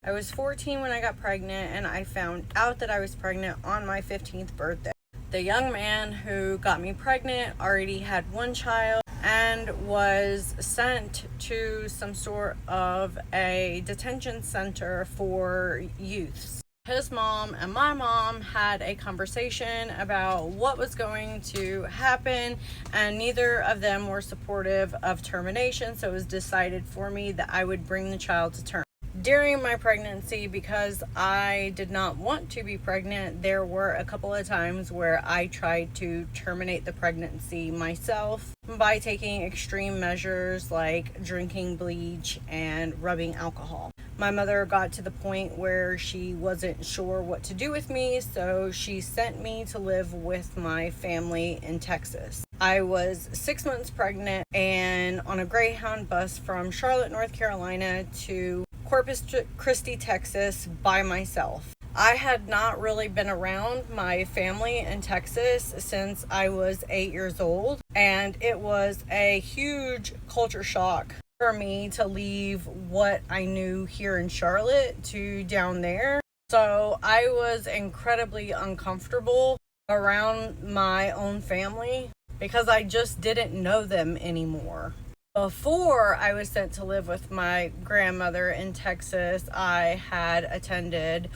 I was 14 when I got pregnant, and I found out that I was pregnant on my 15th birthday. The young man who got me pregnant already had one child and was sent to some sort of a detention center for youths. His mom and my mom had a conversation about what was going to happen, and neither of them were supportive of termination, so it was decided for me that I would bring the child to term. During my pregnancy, because I did not want to be pregnant, there were a couple of times where I tried to terminate the pregnancy myself by taking extreme measures like drinking bleach and rubbing alcohol. My mother got to the point where she wasn't sure what to do with me, so she sent me to live with my family in Texas. I was 6 months pregnant and on a Greyhound bus from Charlotte, North Carolina to Corpus Christi, Texas by myself. I had not really been around my family in Texas since I was 8 years old, and it was a huge culture shock for me to leave what I knew here in Charlotte to down there. So I was incredibly uncomfortable around my own family because I just didn't know them anymore. Before I was sent to live with my grandmother in Texas, I had attended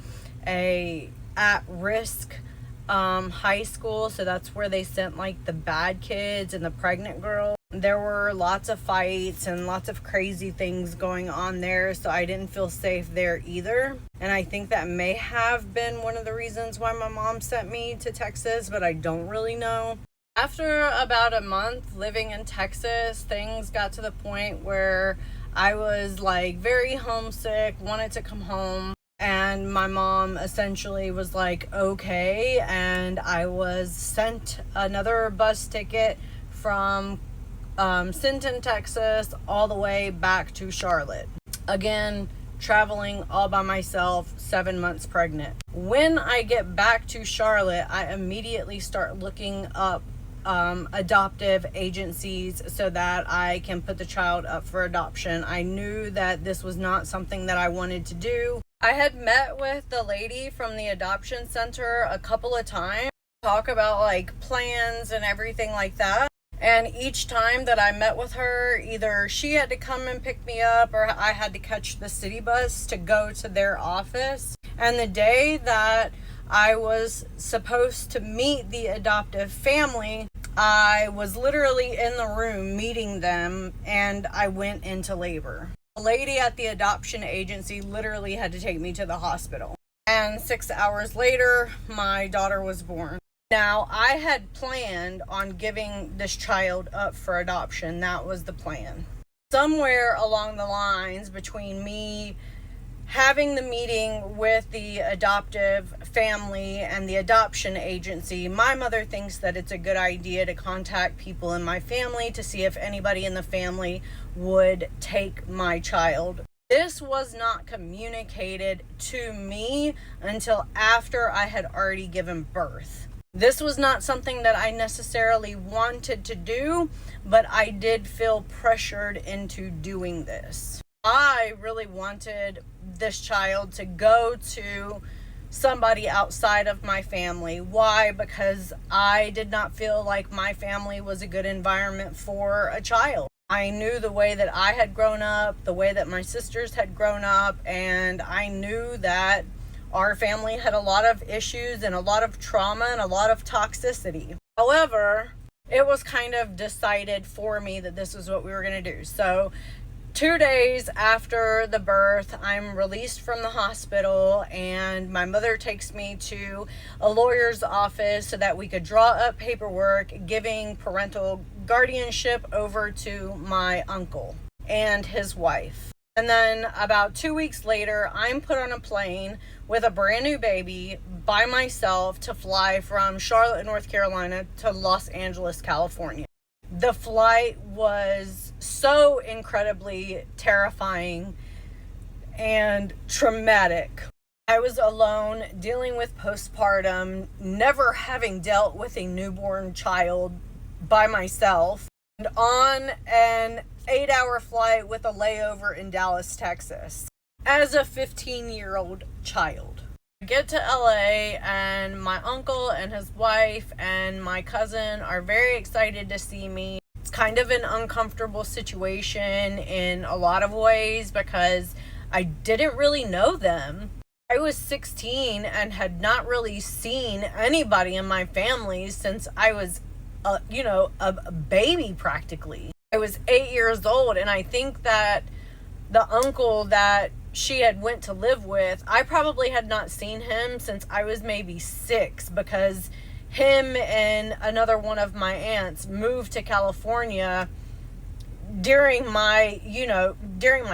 a at-risk high school, so that's where they sent like the bad kids and the pregnant girls. There were lots of fights and lots of crazy things going on there, so I didn't feel safe there either. And I think that may have been one of the reasons why my mom sent me to Texas, but I don't really know. After about a month living in Texas, things got to the point where I was like very homesick, wanted to come home, and my mom essentially was like, okay, and I was sent another bus ticket from Sinton, Texas, all the way back to Charlotte. Again, traveling all by myself, 7 months pregnant. When I get back to Charlotte, I immediately start looking up adoptive agencies so that I can put the child up for adoption. I knew that this was not something that I wanted to do. I had met with the lady from the adoption center a couple of times, talk about like plans and everything like that. And each time that I met with her, either she had to come and pick me up or I had to catch the city bus to go to their office. And the day that I was supposed to meet the adoptive family, I was literally in the room meeting them, and I went into labor. The lady at the adoption agency literally had to take me to the hospital. And 6 hours later, my daughter was born. Now, I had planned on giving this child up for adoption. That was the plan. Somewhere along the lines between me having the meeting with the adoptive family and the adoption agency, my mother thinks that it's a good idea to contact people in my family to see if anybody in the family would take my child. This was not communicated to me until after I had already given birth. This was not something that I necessarily wanted to do, but I did feel pressured into doing this. I really wanted this child to go to somebody outside of my family. Why? Because I did not feel like my family was a good environment for a child. I knew the way that I had grown up, the way that my sisters had grown up, and I knew that our family had a lot of issues and a lot of trauma and a lot of toxicity. However, it was kind of decided for me that this was what we were going to do. So 2 days after the birth, I'm released from the hospital, and my mother takes me to a lawyer's office so that we could draw up paperwork giving parental guardianship over to my uncle and his wife. And then about 2 weeks later, I'm put on a plane with a brand new baby by myself to fly from Charlotte, North Carolina to Los Angeles, California. The flight was so incredibly terrifying and traumatic. I was alone, dealing with postpartum, never having dealt with a newborn child by myself, and on an 8-hour flight with a layover in Dallas, Texas. as a 15-year-old child. I get to LA and my uncle and his wife and my cousin are very excited to see me. It's kind of an uncomfortable situation in a lot of ways because I didn't really know them. I was 16 and had not really seen anybody in my family since I was, a baby practically. I was 8 years old, and I think that the uncle that she had went to live with, I probably had not seen him since I was maybe 6, because him and another one of my aunts moved to California during my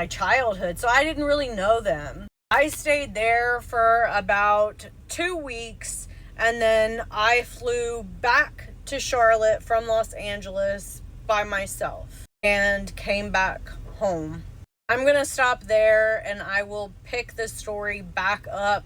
childhood, so I didn't really know them. I stayed there for about 2 weeks, and then I flew back to Charlotte from Los Angeles by myself and came back home. I'm going to stop there, and I will pick the story back up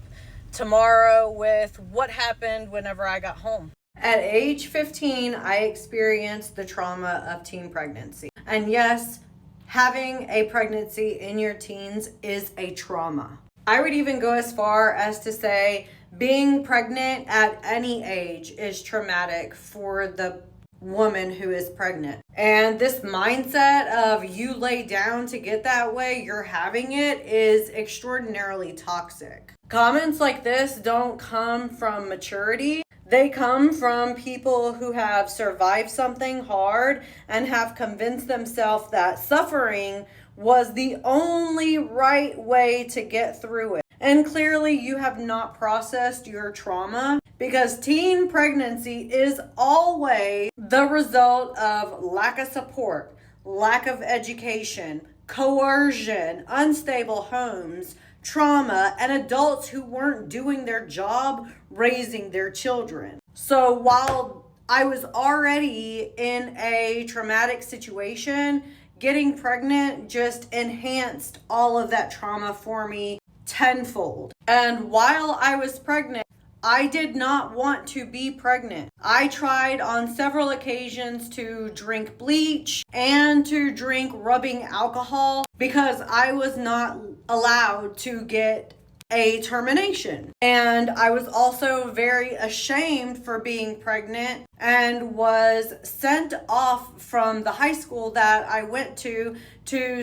tomorrow with what happened whenever I got home. At age 15, I experienced the trauma of teen pregnancy. And yes, having a pregnancy in your teens is a trauma. I would even go as far as to say being pregnant at any age is traumatic for the woman who is pregnant. And this mindset of you lay down to get that way, you're having it, is extraordinarily toxic. Comments like this don't come from maturity. They come from people who have survived something hard and have convinced themselves that suffering was the only right way to get through it. And clearly you have not processed your trauma, because teen pregnancy is always the result of lack of support, lack of education, coercion, unstable homes, trauma, and adults who weren't doing their job raising their children. So while I was already in a traumatic situation, getting pregnant just enhanced all of that trauma for me tenfold. And while I was pregnant, I did not want to be pregnant. I tried on several occasions to drink bleach and to drink rubbing alcohol because I was not allowed to get a termination. And I was also very ashamed for being pregnant and was sent off from the high school that I went to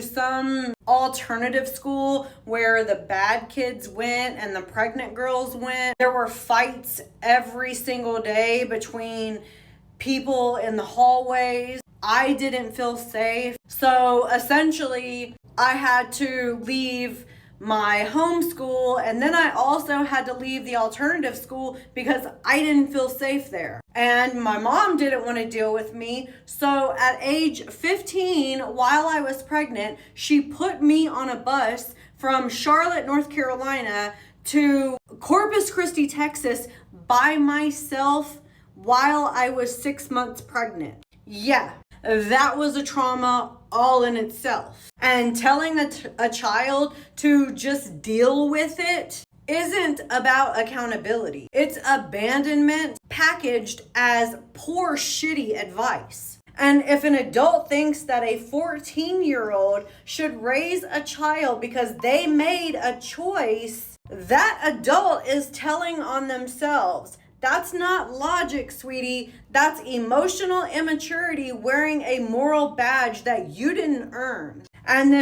some alternative school where the bad kids went and the pregnant girls went. There were fights every single day between people in the hallways. I didn't feel safe. So essentially, I had to leave my homeschool, and then I also had to leave the alternative school because I didn't feel safe there. And my mom didn't want to deal with me. So at age 15, while I was pregnant, she put me on a bus from Charlotte, North Carolina to Corpus Christi, Texas by myself while I was 6 months pregnant. Yeah, that was a trauma all in itself. And telling a child to just deal with it isn't about accountability. It's abandonment packaged as poor, shitty advice. And if an adult thinks that a 14-year-old should raise a child because they made a choice, that adult is telling on themselves. That's not logic, sweetie. That's emotional immaturity wearing a moral badge that you didn't earn. And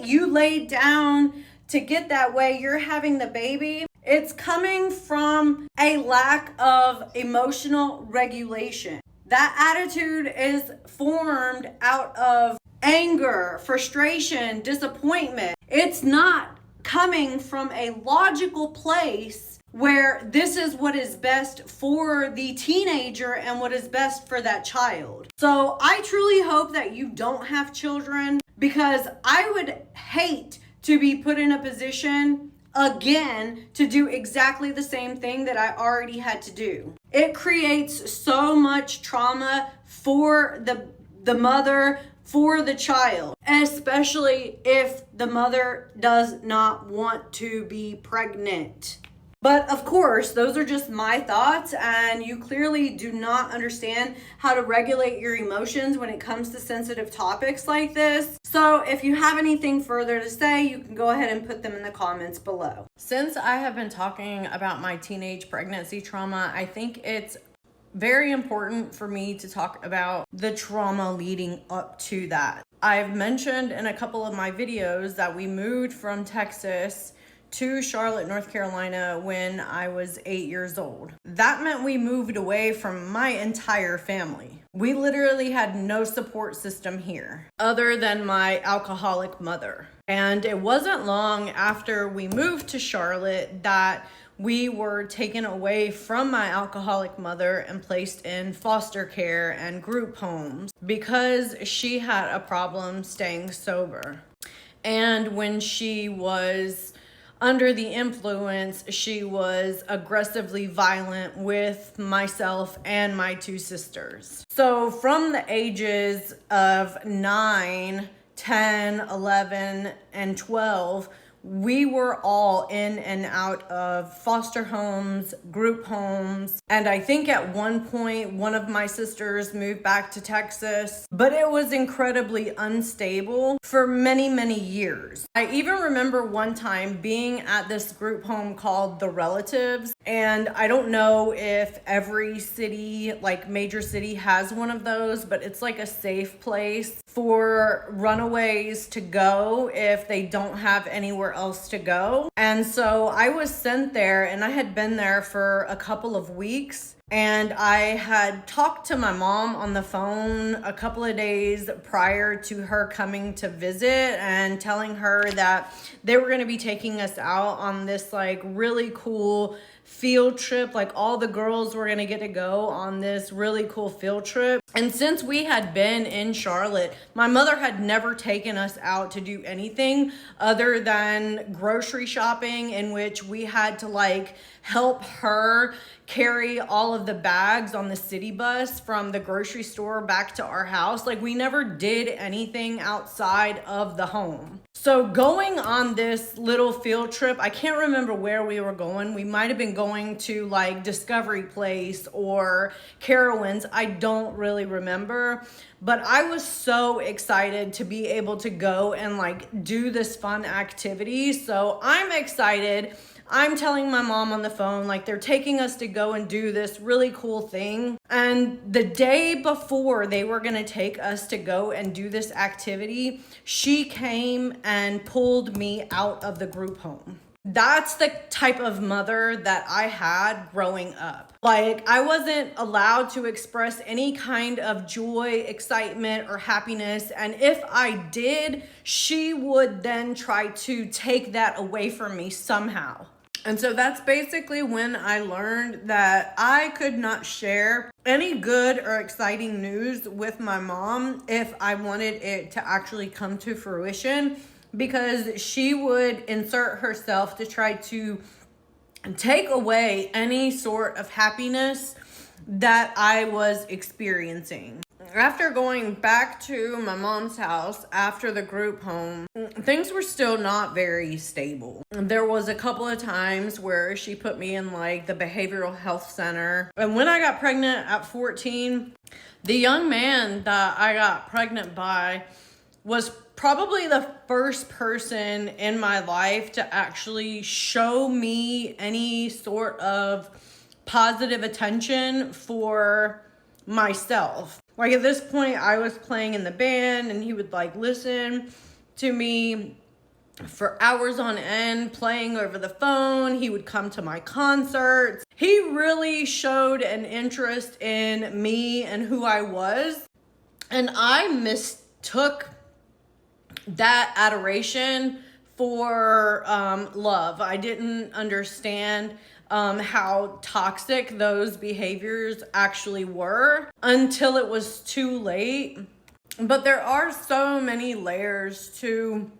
you laid down to get that way, you're having the baby. It's coming from a lack of emotional regulation. That attitude is formed out of anger, frustration, disappointment. It's not coming from a logical place where this is what is best for the teenager and what is best for that child. So I truly hope that you don't have children, because I would hate to be put in a position again to do exactly the same thing that I already had to do. It creates so much trauma for the mother, for the child, especially if the mother does not want to be pregnant. But of course, those are just my thoughts, and you clearly do not understand how to regulate your emotions when it comes to sensitive topics like this. So if you have anything further to say, you can go ahead and put them in the comments below. Since I have been talking about my teenage pregnancy trauma, I think it's very important for me to talk about the trauma leading up to that. I've mentioned in a couple of my videos that we moved from Texas to Charlotte, North Carolina when I was 8 years old. That meant we moved away from my entire family. We literally had no support system here other than my alcoholic mother. And it wasn't long after we moved to Charlotte that we were taken away from my alcoholic mother and placed in foster care and group homes because she had a problem staying sober. And when she was under the influence, she was aggressively violent with myself and my two sisters. So from the ages of 9, 10, 11, and 12, we were all in and out of foster homes, group homes, and I think at one point one of my sisters moved back to Texas, but it was incredibly unstable for many, many years. I even remember one time being at this group home called The Relatives, and I don't know if every city, like major city, has one of those, but it's like a safe place for runaways to go if they don't have anywhere else to go. And so I was sent there, and I had been there for a couple of weeks, and I had talked to my mom on the phone a couple of days prior to her coming to visit and telling her that they were going to be taking us out on this like really cool field trip. Like all the girls were going to get to go on this really cool field trip. And since we had been in Charlotte, my mother had never taken us out to do anything other than grocery shopping, in which we had to like help her carry all of the bags on the city bus from the grocery store back to our house. Like we never did anything outside of the home. So going on this little field trip, I can't remember where we were going. We might have been going to like Discovery Place or Carowinds. I don't really remember, but I was so excited to be able to go and like do this fun activity. So I'm excited. I'm telling my mom on the phone, like they're taking us to go and do this really cool thing. And the day before they were going to take us to go and do this activity, she came and pulled me out of the group home. That's the type of mother that I had growing up. Like I wasn't allowed to express any kind of joy, excitement, or happiness. And if I did, she would then try to take that away from me somehow. And so that's basically when I learned that I could not share any good or exciting news with my mom if I wanted it to actually come to fruition, because she would insert herself to try to take away any sort of happiness that I was experiencing. After going back to my mom's house after the group home, things were still not very stable. There was a couple of times where she put me in like the behavioral health center. And when I got pregnant at 14, the young man that I got pregnant by was probably the first person in my life to actually show me any sort of positive attention for myself. Like at this point, I was playing in the band and he would like listen to me for hours on end, playing over the phone. He would come to my concerts. He really showed an interest in me and who I was. And I mistook that adoration for love. I didn't understand how toxic those behaviors actually were until it was too late. But there are so many layers to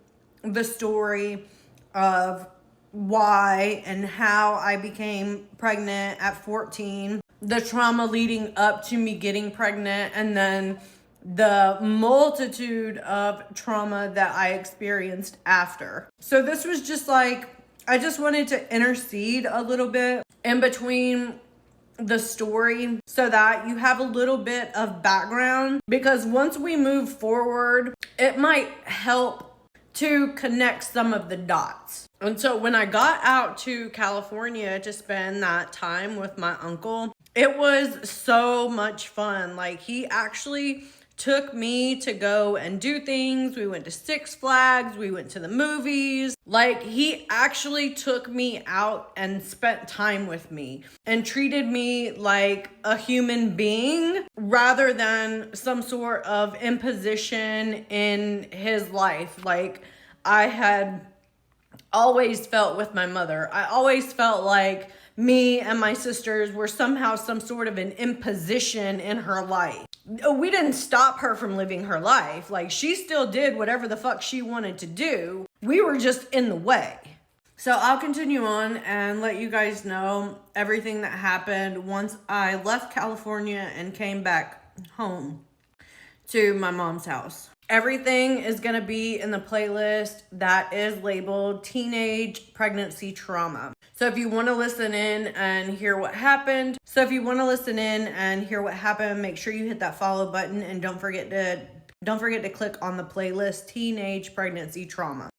the story of why and how I became pregnant at 14, the trauma leading up to me getting pregnant, and then the multitude of trauma that I experienced after. So this was just like I just wanted to intercede a little bit in between the story so that you have a little bit of background, because once we move forward, it might help to connect some of the dots. And so when I got out to California to spend that time with my uncle, it was so much fun. Like, he actually took me to go and do things. We went to Six Flags, we went to the movies. Like, he actually took me out and spent time with me and treated me like a human being rather than some sort of imposition in his life. Like I had always felt with my mother. I always felt like me and my sisters were somehow some sort of an imposition in her life. We didn't stop her from living her life. Like, she still did whatever the fuck she wanted to do. We were just in the way. So I'll continue on and let you guys know everything that happened once I left California and came back home to my mom's house. Everything is going to be in the playlist that is labeled Teenage Pregnancy Trauma. So if you want to listen in and hear what happened, make sure you hit that follow button and don't forget to click on the playlist Teenage Pregnancy Trauma.